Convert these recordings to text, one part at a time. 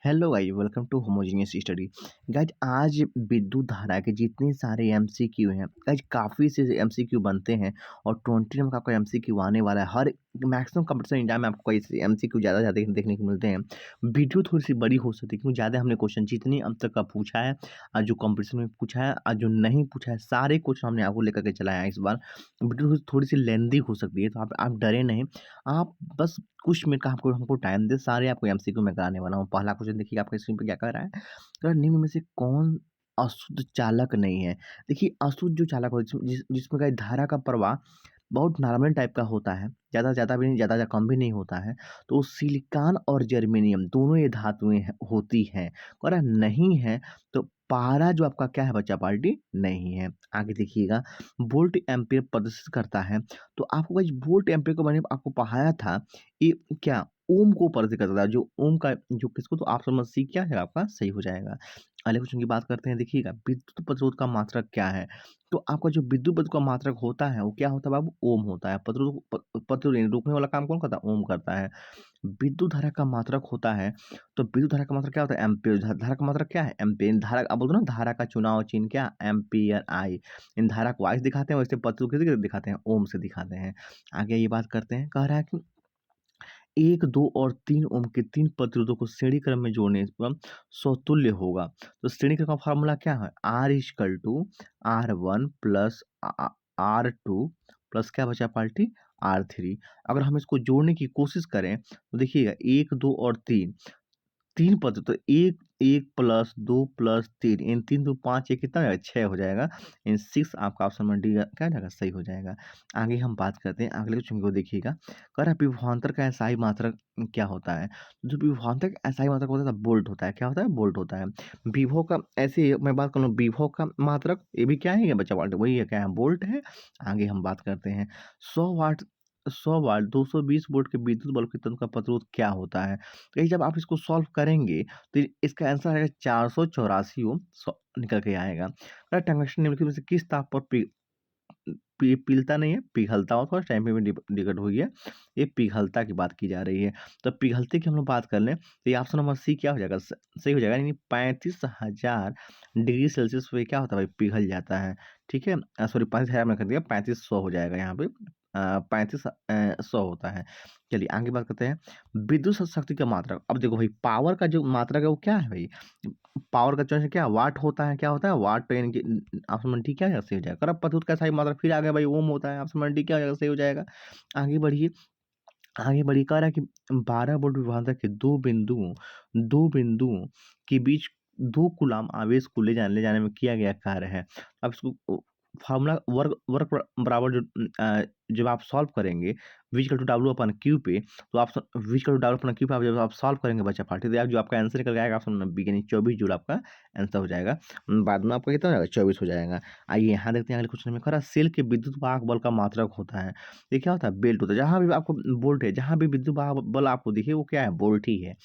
Hello guys welcome to homogeneous study. Guys आज विद्युत धारा के जितने सारे एमसीक्यू हैं गाइस, काफ़ी से एमसीक्यू बनते हैं और 20 नंबर का आपका एमसीक्यू आने वाला है। हर मैक्सिमम कंपटीशन एग्जाम में आपको ऐसे एमसीक्यू ज़्यादा देखने को मिलते हैं। वीडियो थोड़ी सी बड़ी हो सकती है क्योंकि ज़्यादा हमने क्वेश्चन जितनी अब तक का पूछा है, आज जो कंपटीशन में पूछा है, आज जो नहीं पूछा है, सारे क्वेश्चन हमने आपको लेकर के चलाया है। इस बार वीडियो थोड़ी सी लेंदी हो सकती है, तो आप डरे नहीं। आप बस कुछ मिनट का आपको हमको टाइम दें, सारे आपको एमसीक्यू मैं कराने वाला हूँ। पहला क्वेश्चन देखिए आपके स्क्रीन पे क्या कह रहा है। कह रहा है, निम्न में से कौन अशुद्ध चालक नहीं है। देखिए अशुद्ध जो चालक हो जिसमें का धारा का प्रवाह बहुत नॉर्मल टाइप का होता है, ज़्यादा भी नहीं, ज़्यादा कम भी नहीं होता है। तो सिलिकॉन और जर्मेनियम दोनों ये धातुएँ होती हैं। कह रहा है नहीं है, तो पारा जो आपका क्या है बच्चा पार्टी नहीं है। आगे देखिएगा, वोल्ट एम्पीयर प्रदर्शित करता है। तो आपको गाइस वोल्ट एम्पीयर को मैंने आपको पढ़ाया था, ये क्या ओम को प्रदर्शित करता था। जो ओम का जो किसको, तो आप समझ सी क्या है आपका सही हो जाएगा। अगले क्वेश्चन की बात करते हैं। देखिएगा विद्युत प्रतिरोध का मात्रक क्या है। तो आपका जो विद्युत प्रतिरोध का मात्रक होता है वो क्या होता है बाबू, ओम होता है। प्रतिरोध यानी रोकने वाला काम कौन करता है, ओम करता है। विद्युत धारा का मात्रक होता है, तो विद्युत धारा का मात्रक क्या होता है, एम्पीयर। धारा का मात्रक क्या है, एम्पीयर। धारा अब बोलते ना, धारा का चुनाव चिन्ह क्या, एम्पीयर आई। इन धारा को आई से दिखाते हैं, वैसे प्रतिरोध किसे दिखाते हैं, ओम से दिखाते हैं। आगे ये बात करते हैं, कह रहा है कि 1, 2 और 3 ओम के 3 प्रतिरोधों को श्रेणी क्रम में जोड़ने पर समतुल्य होगा। तो श्रेणी क्रम का फार्मूला क्या है, R equal to R1 plus R2 plus क्या बचा पार्टी, R3। अगर हम इसको जोड़ने की कोशिश करें तो देखिएगा 1, 2 और 3, 3 पद तो 1 1 प्लस 2 प्लस 3, इन 3 2 5, ये कितना हो जाएगा, 6 हो जाएगा। इन 6 आपका ऑप्शन में डी क्या हो जाएगा, सही हो जाएगा। आगे हम बात करते हैं, अगले क्वेश्चन को देखिएगा। कह रहा है विभवांतर का एसआई मात्रक क्या होता है। जो विभवांतर का एसआई मात्रक होता है वोल्ट होता है। क्या होता है, वोल्ट होता है। विभव का ऐसे ही मैं बात करूँ, विभव का मात्रक ये भी क्या है, ये बच्चा वोल्ट, वही है, क्या है, वोल्ट है। आगे हम बात करते हैं, 100 वाट 220 वोल्ट के विद्युत बल्ब के तत्व का प्रतिरोध क्या होता है। कहीं जब आप इसको सॉल्व करेंगे तो इसका आंसर आएगा 484 ओम निकल के आएगा। टंगस्टन निम्नलिखित में से किस ताप पर पिघलता नहीं है, पिघलता हो, थोड़ा टाइम पे भी दिक्कत हुई है। ये पिघलता की बात की जा रही है। तो पिघलते की हम लोग बात कर लें तो ये ऑप्शन नंबर सी क्या हो जाएगा, सही हो जाएगा। यानी 35,000 डिग्री सेल्सियस पे क्या होता है भाई, पिघल जाता है। ठीक है, सॉरी 35,000 में कर दिया, 3500 हो जाएगा यहाँ पे। 3500 होता है। चलिए आगे बात करते हैं, विद्युत शक्ति का मात्रक। अब देखो भाई, पावर का जो मात्रक है वो क्या है भाई, पावर का चॉइस क्या, वाट होता है। क्या होता है, वाट। तो यानी कि ऑप्शन नंबर डी क्या हो जाएगा, सही हो जाएगा। करब प्रतिरोध का सही मात्रक फिर आ गया भाई, ओम होता है। ऑप्शन नंबर डी क्या हो जाएगा, सही हो जाएगा। आगे बढ़िए, आगे बढ़िए, कह रहा है कि 12 वोल्ट विभवांतर के दो बिंदुओं के बीच 2 कूलाम आवेश को ले जाने में किया गया कार्य है। अब इसको फार्मूला वर्क वर्क बराबर जब आप सॉल्व करेंगे V equal to W upon Q पे, तो आप V equal to W upon Q पे आप जब आप सॉल्व करेंगे बच्चा पार्टी, तो आप जो आपका आंसर निकल के आएगा ऑप्शन नंबर बी, यानी 24 जूल आपका आंसर हो जाएगा। बाद में आपका कितना हो जाएगा, 24 हो जाएगा। आइए यहाँ देखते हैं अगले क्वेश्चन में। खरा सेल के विद्युत वाहक बल का मात्रक होता है। ये क्या होता है, बेल्ट होता है। जहाँ भी आपको वोल्ट है, जहाँ भी विद्युत वाहक बल आपको दिखे वो क्या है, वोल्ट ही है।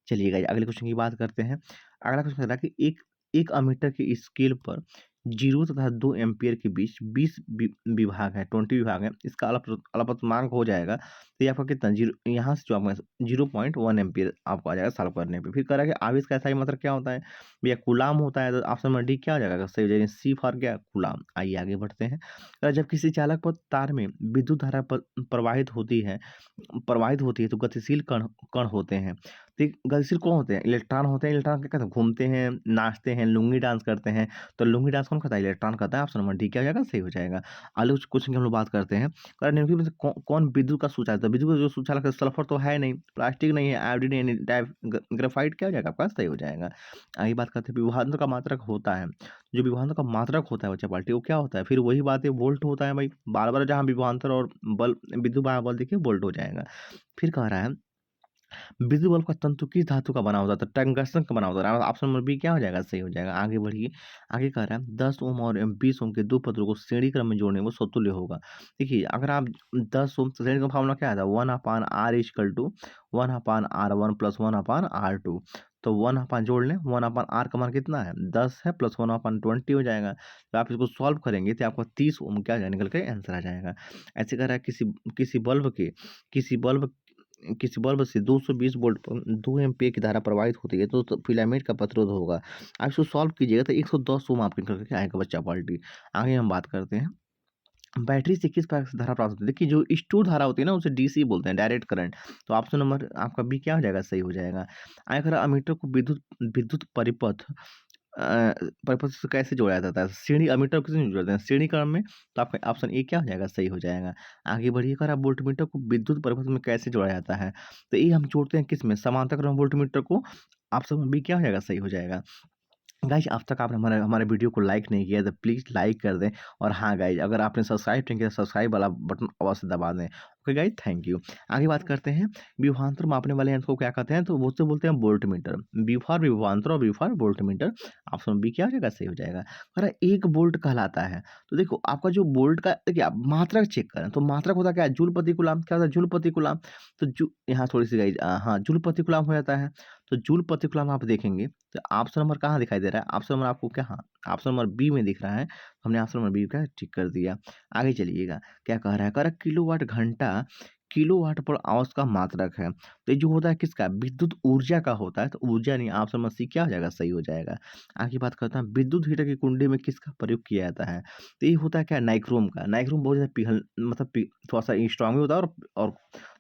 चलिए गाइस अगले क्वेश्चन की बात करते हैं। अगला क्वेश्चन कहता है कि एक अमीटर के स्केल पर 0 तथा 2 एम्पीयर के बीच 20 विभाग है, 20 विभाग है। इसका अल्पतमांक हो जाएगा, तो ये आपका कितना, जीरो, यहाँ से जो आपका 0.1 एम्पीयर आपको आ जाएगा सॉल्व करने पे। फिर कह रहा है कि आवेश का SI मतलब क्या होता है भैया, कूलाम होता है। तो ऑप्शन नंबर डी क्या हो जाएगा, सही हो जाएगा। सी फॉर क्या, कूलाम। आइए आगे बढ़ते हैं। जब किसी चालक पर तार में विद्युत धारा प्रवाहित होती है तो गतिशील कण कण होते हैं। तो गतिशील कौन होते हैं, इलेक्ट्रॉन होते हैं। इलेक्ट्रॉन क्या करते हैं, घूमते हैं, नाचते हैं, लुंगी डांस करते हैं। तो लुंगी डांस कौन करता है, इलेक्ट्रॉन करता है। ऑप्शन नंबर डी क्या हो जाएगा, सही हो जाएगा। आलू क्वेश्चन की हम लोग बात करते हैं। कारण निम्नलिखित में से कौन विद्युत का सुचालक है। विद्युत का जो सुचालक है, सल्फर तो है नहीं, प्लास्टिक नहीं है, आयोडीन नहीं, ग्रेफाइट क्या हो जाएगा आपका, सही हो जाएगा। आगे बात करते हैं, विभवांतर का मात्रक होता है। जो विभवांतर का मात्रक होता है बच्चा पार्टी, वो क्या होता है, फिर वही बात है, वोल्ट होता है भाई। बार बार जहाँ विभवांतर और बल, विद्युत बल देखिए वोल्ट हो जाएगा। फिर कह रहा है विद्युत बल्ब का तंतु किस धातु का बना होता है, तो टंगस्टन का बना होता है। ऑप्शन नंबर बी क्या हो जाएगा, सही हो जाएगा। आगे बढ़िए, आगे कह रहा है 10 ओम और 20 ओम के दो पत्रों को श्रेणी क्रम में जोड़ने में समतुल्य होगा। देखिए अगर आप 10 ओम, श्रेणी का फॉर्मूला क्या आता है, 1/R equal to 1/R1 plus 1/R2। तो 1 जोड़ लें, 1/R का मान कितना है, 10 है, प्लस 1/20 हो जाएगा। तो आप इसको सॉल्व करेंगे तो आपका 30 ओम क्या निकल के आंसर आ जाएगा। ऐसे कह रहा है किसी किसी बल्ब किसी बल्ब से 220 वोल्ट पर 2 एम्पीयर की धारा प्रवाहित होती है तो फिलामेंट का प्रतिरोध होगा। आप इसको सॉल्व कीजिएगा तो 110 ओम आपके निकल के आएगा बच्चा पार्टी। आगे हम बात करते हैं, बैटरी से किस प्रकार से धारा प्राप्त होती है? देखिए जो स्टोर धारा होती है ना उसे डीसी बोलते हैं, डायरेक्ट करंट। तो ऑप्शन नंबर आपका बी क्या हो जाएगा? सही हो जाएगा। अगर अमीटर को विद्युत विद्युत परिपथ से कैसे जोड़ा जाता है? श्रेणी अमीटर को किससे जोड़ते हैं? श्रेणी क्रम में। तो आपका ऑप्शन ए क्या हो जाएगा? सही हो जाएगा। आगे बढ़िए, अगर आप वोल्टमीटर को विद्युत परिपथ में कैसे जोड़ा जाता है? तो ये हम जोड़ते हैं किसमें? समांतर क्रम वोल्टमीटर को। ऑप्शन बी क्या हो जाएगा? सही हो जाएगा। गाइज अब तक आपने हमारे हमारे वीडियो को लाइक नहीं किया तो प्लीज़ लाइक कर दें। और हाँ गाइज, अगर आपने सब्सक्राइब नहीं किया तो सब्सक्राइब वाला बटन अवश्य दबा दें। Okay guys, thank you. आगे बात करते हैं, विभवांतर मापने वाले यंत्र को क्या कहते हैं? तो वो से बोलते हैं वोल्टमीटर। वी फॉर विभवांतर और V for voltmeter. Option B क्या हो जाएगा? सही हो जाएगा। अरे एक वोल्ट कहलाता है, तो देखो आपका जो वोल्ट का, देखिए आप मात्रक चेक करें तो मात्रक होता क्या है? जूल प्रति कूलम। क्या होता है? जूल प्रति कूलम। तो यहाँ थोड़ी सी गाइज, हाँ जूल प्रति कूलम हो जाता है। तो जूल प्रति कूलम आप देखेंगे तो ऑप्शन नंबर कहाँ दिखाई दे रहा है? ऑप्शन नंबर आपको क्या, हाँ ऑप्शन नंबर बी में दिख रहा है। हमने ऑप्शन नंबर बी का टिक कर दिया। आगे चलिएगा, क्या कह रहा है? कह रहा है किलोवाट घंटा किलोवाट पर आवर्स का मात्रक है। तो ये जो होता है किसका? विद्युत ऊर्जा का होता है। तो ऊर्जा नहीं, ऑप्शन नंबर सी क्या हो जाएगा? सही हो जाएगा। आगे बात करते हैं, विद्युत हीटर की कुंडी में किसका प्रयोग किया जाता है? तो ये होता है क्या? नाइक्रोम का। नाइक्रोम बहुत ज़्यादा पिघल मतलब थोड़ा सा स्ट्रांग भी होता है। और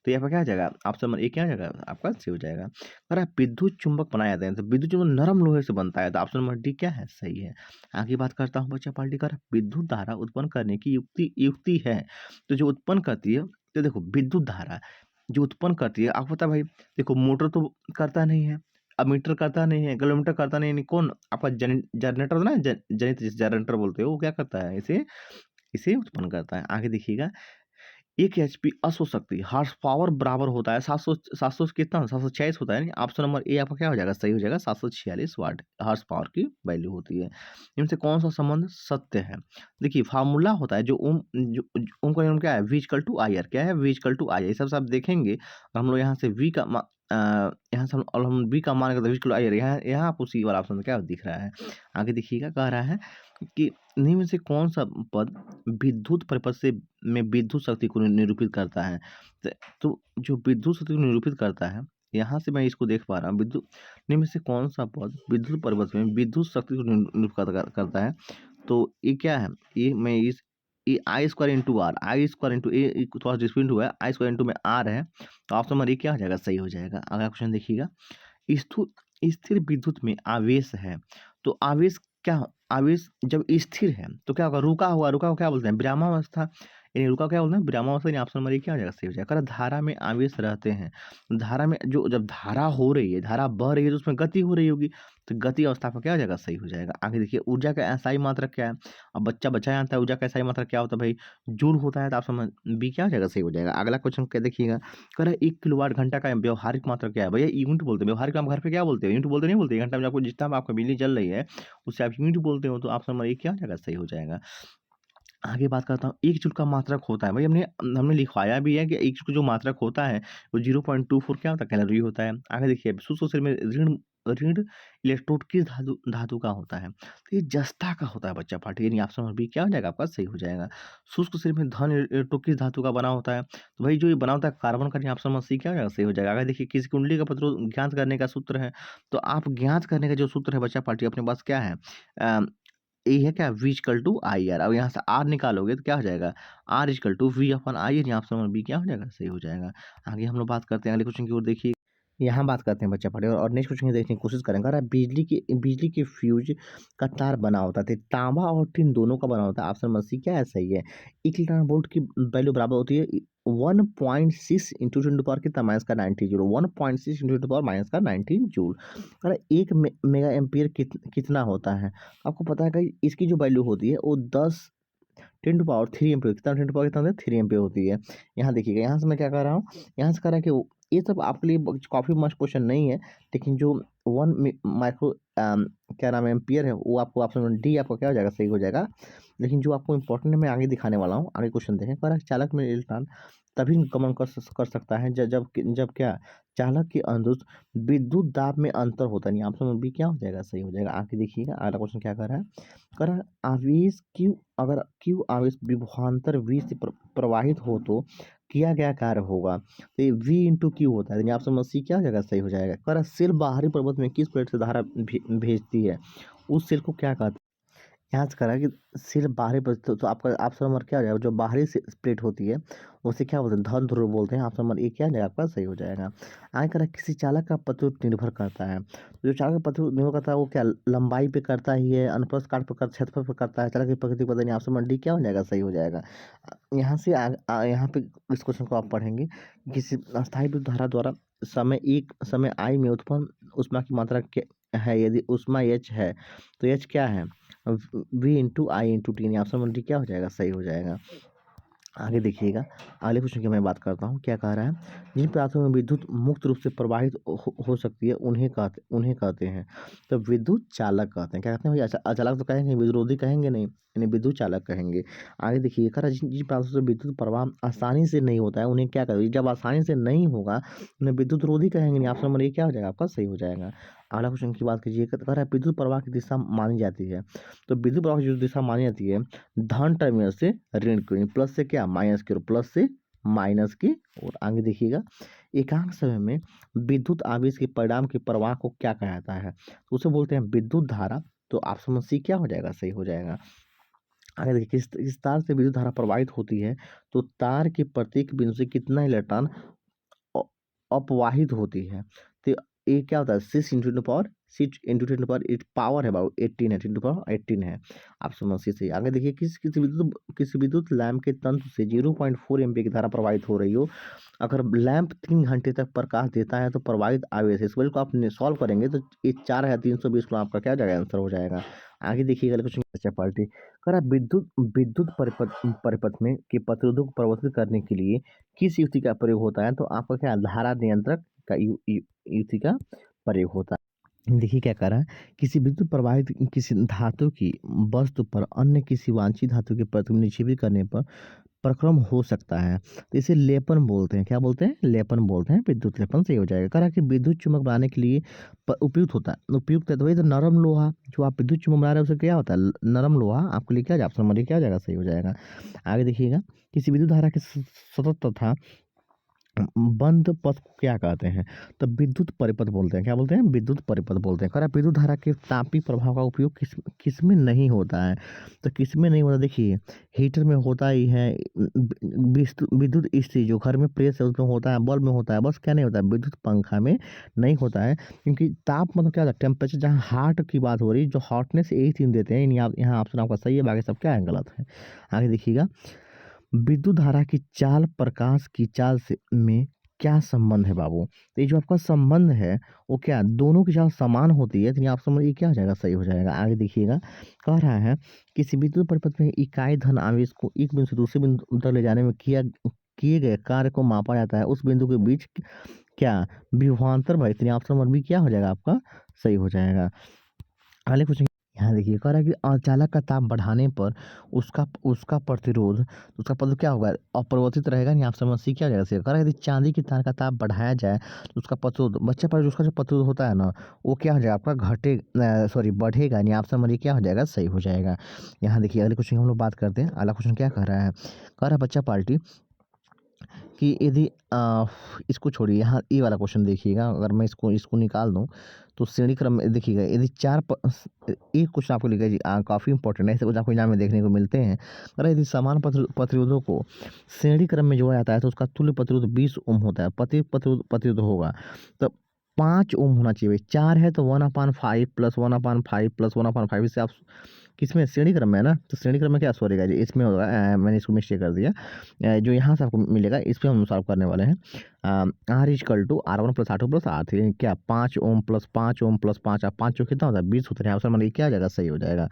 तो यहाँ पर क्या आ जाएगा? ऑप्शन नंबर ए क्या आ जाएगा? आपका सही हो जाएगा। अगर आप विद्युत चुंबक बनाए जाते हैं तो विद्युत चुंबक नरम लोहे से बनता है। तो ऑप्शन नंबर डी क्या है? सही है। आगे बात करता हूँ बच्चा पार्टी का, विद्युत धारा उत्पन्न करने की युक्ति युक्ति है। तो जो उत्पन्न करती है, तो देखो विद्युत धारा जो उत्पन्न करती है, आपको पता है भाई, देखो मोटर तो करता नहीं है, अमीटर करता नहीं है, गलोमीटर करता नहीं है, कौन आपका जनरेटर होता है ना, जनित जिस जनरेटर बोलते हो, वो क्या करता है? इसे इसे उत्पन्न करता है। आगे देखिएगा, 1 एचपी अश्व शक्ति हॉर्स पावर बराबर होता है 700 कितना? 746 होता है। यानी ऑप्शन नंबर ए आपका क्या हो जाएगा? सही हो जाएगा। 746 वाट हॉर्स पावर की वैल्यू होती है। इनमें से कौन सा संबंध सत्य है? देखिए फार्मूला होता है जो ओम का नियम क्या है? V equal to I R. क्या है? V equal to I R. इस सबसे आप देखेंगे, हम लोग यहाँ से वी का यहाँ से हम वी का मान करते वी इक्वल आई आर। यहाँ आपको सी वाला ऑप्शन क्या दिख रहा है? आगे देखिएगा, कह रहा है कि निम्न में से कौन सा पद विद्युत परिपथ से में विद्युत शक्ति को निरूपित करता है? तो जो विद्युत शक्ति को निरूपित करता है, यहाँ से मैं इसको देख पा रहा हूँ, विद्युत निम्न में से कौन सा पद विद्युत परिपथ में विद्युत शक्ति को निरूपित करता है? तो ये क्या है? ये मैं इस ये I square into R, I square into ए थोड़ा डिस्प्यूट हुआ है, आई स्क्वायर इंटू में आर है। तो ऑप्शन नंबर ए क्या हो जाएगा? सही हो जाएगा। अगला क्वेश्चन देखिएगा, स्थू स्थिर विद्युत में आवेश है। तो आवेश क्या, आवेश जब स्थिर है तो क्या होगा? रुका हुआ क्या बोलते हैं? विरामावस्था। यानी रुका क्या बोलते हैं? विरामावस्था। यानी ऑप्शन नंबर ए क्या हो जाएगा? सही हो जाएगा। अगर धारा में आवेश रहते हैं, धारा में जो जब धारा हो रही है, धारा बह रही है, तो उसमें गति हो रही होगी। तो गति अवस्था पर क्या हो जाएगा? सही हो जाएगा। आगे देखिए, ऊर्जा का एसआई मात्रक क्या है? अब बच्चा जानता है ऊर्जा का एसआई मात्रक क्या होता है भाई? जूल होता है। तो ऑप्शन बी क्या हो जाएगा? सही हो जाएगा। अगला क्वेश्चन क्या देखिएगा, कह रहा है 1 किलोवाट घंटा का व्यवहारिक मात्रक क्या है? भैया यूनिट बोलते हैं। व्यवहारिक हम घर पे क्या बोलते हैं? यूनिट बोलते नहीं बोलते? घंटा में आपको जितना में आपका बिजली चल रही है उससे आप यूनिट बोलते हो। तो ऑप्शन नंबर ए क्या हो जाएगा? सही हो जाएगा। आगे बात करता हूँ, 1 जूल का मात्रक होता है। भाई हमने हमने लिखवाया भी है कि 1 जूल का जो मात्रक होता है वो 0.24 क्या होता है? कैलोरी होता है। आगे देखिए, शुष्क शरीर में ऋण ऋण इलेक्ट्रोड किस धातु धातु का होता है? तो ये जस्ता का होता है बच्चा पार्टी। यानी ऑप्शन नंबर बी क्या हो जाएगा? आपका सही हो जाएगा। शुष्क शरीर में धन इलेक्ट्रोड किस धातु का बना होता है? तो भाई जो ये बना होता है कार्बन का। ऑप्शन नंबर सी क्या हो जाएगा? सही हो जाएगा। आगे देखिए, किसी कुंडली का प्रतिरोध ज्ञात करने का सूत्र है। तो आप ज्ञात करने का जो सूत्र है बच्चा पार्टी, अपने पास क्या है? ए है क्या? V equal to I R. अब यहाँ से आर निकालोगे तो क्या हो जाएगा? R equal to V upon I R. Option number B क्या हो जाएगा? सही हो जाएगा। आगे हम लोग बात करते हैं अगले क्वेश्चन की ओर। देखिए, यहाँ बात करते हैं बच्चा पढ़े, और नेक्स्ट क्वेश्चन की देखने की कोशिश करेंगे। अगर बिजली के फ्यूज का तार बना होता है, तो तांबा और टिन दोनों का बना होता है। ऑप्शन नंबर सी क्या है? सही है। 1 इलेक्ट्रॉन वोल्ट की वैल्यू बराबर होती है 1.6 इंटू 10 का माइनस का 19 जूल। 1.6 इंटू 10 माइनस का 19 जूल। अगर 1 मेगा एम्पियर कितना होता है? आपको पता है कि इसकी जो वैल्यू होती है वो 10 10 to the power 3 एम्पीयर। कितना 10 to the power कितना होता है? 3 एम्पीयर होती है। यहाँ देखिएगा, यहाँ से मैं क्या कर रहा हूँ, यहाँ से कर रहा है कि ये सब आपके लिए काफ़ी मस्त क्वेश्चन नहीं है, लेकिन जो 1 माइक्रो क्या नाम है एम्पियर है, वो आपको ऑप्शन डी आपको क्या हो जाएगा? सही हो जाएगा। लेकिन जो आपको इंपॉर्टेंट है मैं आगे दिखाने वाला हूँ। आगे क्वेश्चन देखें, कह रहा है चालक में इलेक्ट्रॉन तभी गमन कर सकता है जब क्या? चालक के अनुरुद्ध विद्युत दाब में अंतर होता नहीं। ऑप्शन बी क्या हो जाएगा? सही हो जाएगा। आगे देखिएगा, अगला क्वेश्चन क्या कर रहा है, कर रहा है आवेश क्यू, अगर क्यू आवेश विभवांतर वी से प्रवाहित हो तो किया गया कार्य होगा। तो ये V इंटू क्यू होता है, यानी ऑप्शन नंबर सी क्या हो जाएगा, सही हो जाएगा। कह रहा है सेल बाहरी प्रपथ में किस प्लेट से धारा भेजती है, उस सेल को क्या कहते हैं। यहाँ से करा कि सिर्फ बाहरी तो आपका ऑप्शन नंबर क्या हो जाएगा, जो बाहरी से प्लेट होती है उसे क्या बोलते हैं, धन ध्रुव बोलते हैं। ऑप्शन नंबर ए क्या हो जाएगा आपका, सही हो जाएगा। आगे करा किसी चालक का प्रतिरोध निर्भर करता है, तो जो चालक का प्रतिरोध निर्भर करता है वो क्या लंबाई पे करता ही है, अनुप्रस्थ काट पर क्षेत्रफल पर करता है, चालक की प्रकृति पता नहीं। ऑप्शन नंबर डी क्या हो जाएगा, सही हो जाएगा। यहाँ से यहाँ पे इस क्वेश्चन को आप पढ़ेंगे, किसी अस्थायी विद्युत धारा द्वारा समय आई में उत्पन्न ऊष्मा की मात्रा है, यदि ऊष्मा एच है तो एच क्या है, V into I into T, option number D क्या हो जाएगा, सही हो जाएगा। आगे देखिएगा, अगले क्वेश्चन की मैं बात करता हूँ, क्या कह रहा है, जिन पदार्थों में विद्युत मुक्त रूप से प्रवाहित हो सकती है उन्हें कहते हैं, तो विद्युत चालक कहते हैं। क्या कहते हैं भैया, अचालक तो कहेंगे, विरोधी कहेंगे नहीं, यानी विद्युत चालक कहेंगे। आगे देखिए, कह रहा है जिन जिन पदार्थों से विद्युत प्रवाह आसानी से नहीं होता है उन्हें क्या कहेंगे, जब आसानी से नहीं होगा उन्हें विद्युत रोधी कहेंगे, नहीं। ऑप्शन नंबर ये क्या हो जाएगा आपका, सही हो जाएगा। अगला क्वेश्चन की बात कीजिए, कह रहा है विद्युत प्रवाह की दिशा मानी जाती है, तो विद्युत प्रवाह की जो दिशा मानी जाती है, धन टर्मिनल से ऋण की ओर, प्लस से क्या माइनस की ओर, प्लस से माइनस की ओर। आगे देखिएगा, एकांक समय में विद्युत आवेश के परिणाम के प्रवाह को क्या कहा जाता है, तो उसे बोलते हैं विद्युत धारा, तो ऑप्शन सी क्या हो जाएगा, सही हो जाएगा। आगे देखिए, किस तार से विद्युत धारा प्रवाहित होती है, तो तार के प्रत्येक बिंदु से कितना इलेक्ट्रॉन अ- अपवाहित होती है, तो ये क्या होता है, 6 इंटू 10 पावर 8 पावर है बाबू, 18 है, 10 पावर 18 है। आप समझिए सही। आगे देखिए, किसी विद्युत लैंप के तंत्र से 0.4 एम्पीयर की धारा प्रवाहित हो रही हो, अगर लैंप 3 घंटे तक प्रकाश देता है तो प्रवाहित आवेश है। इस वजह को आप सॉल्व करेंगे तो ये 4320 को आपका क्या हो जाएगा, आंसर हो जाएगा। आगे देखिएगा क्वेश्चन पार्टी, करा विद्युत विद्युत परिपथ में के प्रतिरोधों को प्रवर्तित करने के लिए किस युक्ति का प्रयोग होता है, तो आपका क्या धारा नियंत्रक का युक्ति का प्रयोग होता है। देखिए क्या कर रहा है, किसी विद्युत प्रवाहित किसी धातु की वस्तु पर अन्य किसी वांछित धातु के प्रतिबिंब निक्षेपित करने पर प्रक्रम हो सकता है, तो इसे लेपन बोलते हैं। क्या बोलते हैं, लेपन बोलते हैं, विद्युत लेपन सही हो जाएगा। करा कि विद्युत चुम्बक बनाने के लिए उपयुक्त होता है, उपयुक्त है तो वही तो नरम लोहा, जो आप विद्युत चुम्बक बना रहे हो उसे क्या होता है, नरम लोहा। आपके लिए क्या जाए, ऑप्शन नंबर क्या हो जाएगा, सही हो जाएगा। आगे देखिएगा, किसी विद्युत धारा के सतत तथा बंद पथ को क्या कहते हैं, तो विद्युत परिपथ बोलते हैं। क्या बोलते हैं, विद्युत परिपथ बोलते हैं। कह रहा है विद्युत धारा के तापीय प्रभाव का उपयोग किस में नहीं होता है, तो किस में नहीं होता, देखिए हीटर में होता ही है, विद्युत इस्त्री जो घर में प्रेस है उसमें होता है, बल्ब में होता है, बस क्या नहीं होता है, विद्युत पंखा में नहीं होता है। क्योंकि ताप मतलब क्या होता है, टेम्परेचर, जहाँ हार्ट की बात हो रही है, जो हॉटनेस यही चीज देते हैं, यहाँ ऑप्शन आपका सही है, बाकी सब क्या है, गलत है। आगे देखिएगा, विद्युत धारा की चाल प्रकाश की चाल से में क्या संबंध है बाबू, तो ये जो आपका संबंध है वो क्या, दोनों की चाल समान होती है, तो ये ऑप्शन नंबर ये क्या हो जाएगा, सही हो जाएगा। आगे देखिएगा, कह रहा है किसी विद्युत परिपथ में इकाई धन आवेश को एक बिंदु से दूसरे बिंदु तक ले जाने में किए गए कार्य को मापा जाता है, उस बिंदु के बीच क्या विभवांतर भाई, तो ऑप्शन नंबर बी क्या हो जाएगा आपका, सही हो जाएगा। अगले क्वेश्चन, यहाँ देखिए कह रहा है कि चालक का ताप बढ़ाने पर उसका उसका प्रतिरोध क्या होगा, अपरिवर्तित रहेगा, नहीं। आप समझ क्या हो जाएगा, कह रहा है यदि चांदी की तार का ताप बढ़ाया जाए तो उसका प्रतिरोध बच्चा पर उसका जो प्रतिरोध होता है ना, वो क्या हो जाएगा आपका, बढ़ेगा, नहीं। आप समझ क्या हो जाएगा, सही हो जाएगा। यहाँ देखिए, अगले क्वेश्चन हम लोग बात करते हैं। अगला क्वेश्चन क्या कह रहा है, कह रहा है बच्चा पार्टी कि यदि इसको छोड़िए, यहाँ ये वाला क्वेश्चन देखिएगा, अगर मैं इसको इसको निकाल दूँ तो श्रेणी क्रम में देखिएगा, यदि एक क्वेश्चन आपको लिखा जी, काफ़ी इंपॉर्टेंट है, ऐसे कुछ आपको एग्जाम में देखने को मिलते हैं। अगर यदि समान प्रतिरोधों को श्रेणी क्रम में जोड़ा जाता है तो उसका तुल्य प्रतिरोध 20 ओम होता है, प्रत्येक प्रतिरोध होगा तो 5 ओम होना चाहिए। 4 है तो 1/5 प्लस 1/5 प्लस 1/5, इससे आप किसमें, श्रेणी क्रम में है ना, तो श्रेणी क्रम में क्या सॉरी गाइस, इसमें होगा, मैंने इसको मिस्टेक कर दिया। जो यहाँ से आपको मिलेगा इस पे हम सॉल्व करने वाले हैं। R=R1 + R2 + R3, क्या 5 ओम प्लस 5 ओम प्लस 5, आप 5 कितना होता है, 20 होता है। ऑप्शन मतलब क्या आ जाएगा, सही हो जाएगा।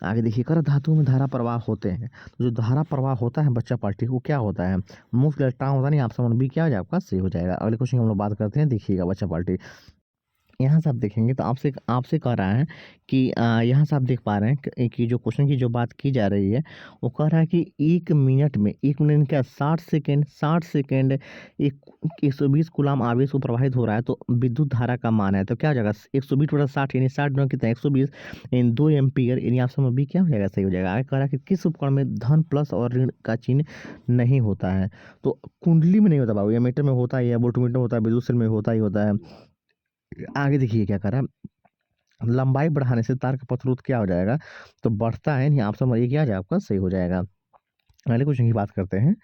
आगे देखिए, कर धातुओं में धारा प्रवाह होते हैं, तो जो धारा प्रवाह होता है बच्चा पार्टी को क्या होता है, मुक्त इलेक्ट्रॉन होता है, नहीं। ऑप्शन बी क्या हो जाएगा आपका, सही हो जाएगा। अगले क्वेश्चन हम लोग बात करते हैं, देखिएगा बच्चा पार्टी, यहाँ से आप देखेंगे तो आपसे आपसे कह रहा है कि यहाँ से आप देख पा रहे हैं कि जो क्वेश्चन की जो बात की जा रही है, वो कह रहा है कि 1 मिनट में 1 मिनट क्या 60 सेकंड एक 120 कूलाम आवेश को प्रवाहित हो रहा है, तो विद्युत धारा का मान है। तो क्या हो जाएगा 120 बटा 60 यानी 60 गुणा कितना 120 इन 2 एम्पीयर यानी ऑप्शन नंबर बी क्या हो जाएगा? सही हो जाएगा। आगे कह रहा है कि किस उपकरण में धन प्लस और ऋण का चिन्ह नहीं होता है? तो कुंडली में नहीं होता बाबू, एमीटर में होता ही है, वोल्टमीटर में होता है, विद्युत सेल में होता ही होता है। आगे देखिए क्या कर रहा है, लंबाई बढ़ाने से तार का पथरोध क्या हो जाएगा? तो बढ़ता है, नहीं आप समझ ये क्या आ जाएगा आपका सही हो जाएगा। अगले क्वेश्चन की बात करते हैं।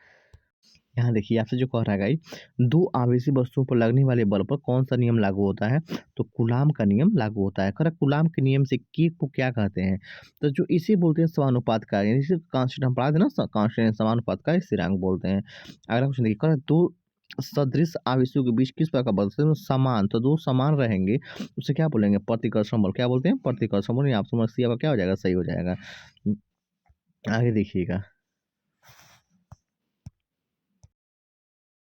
यहाँ देखिए आपसे जो कह रहा है गाइस, 2 आवेशी वस्तुओं पर लगने वाले बल पर कौन-सा नियम लागू होता है? तो कूलाम का नियम लागू होता है। कह कूलाम के नियम से के को क्या कहते हैं? तो जो इसे बोलते हैं समानुपात का, यानी इसे कांस्टेंट हम पढ़ा थे ना कांस्टेंट समानुपात का स्थिरांक बोलते हैं। अगला क्वेश्चन देखिए, कह रहा है 2 सदृश आवेशों के बीच किस प्रकार का बल समान, तो 2 समान रहेंगे, उसे क्या बोलेंगे? प्रतिकर्षण बल। क्या बोलते हैं? प्रतिकर्षण बल। आप समझ सी आपका क्या हो जाएगा? सही हो जाएगा। आगे देखिएगा।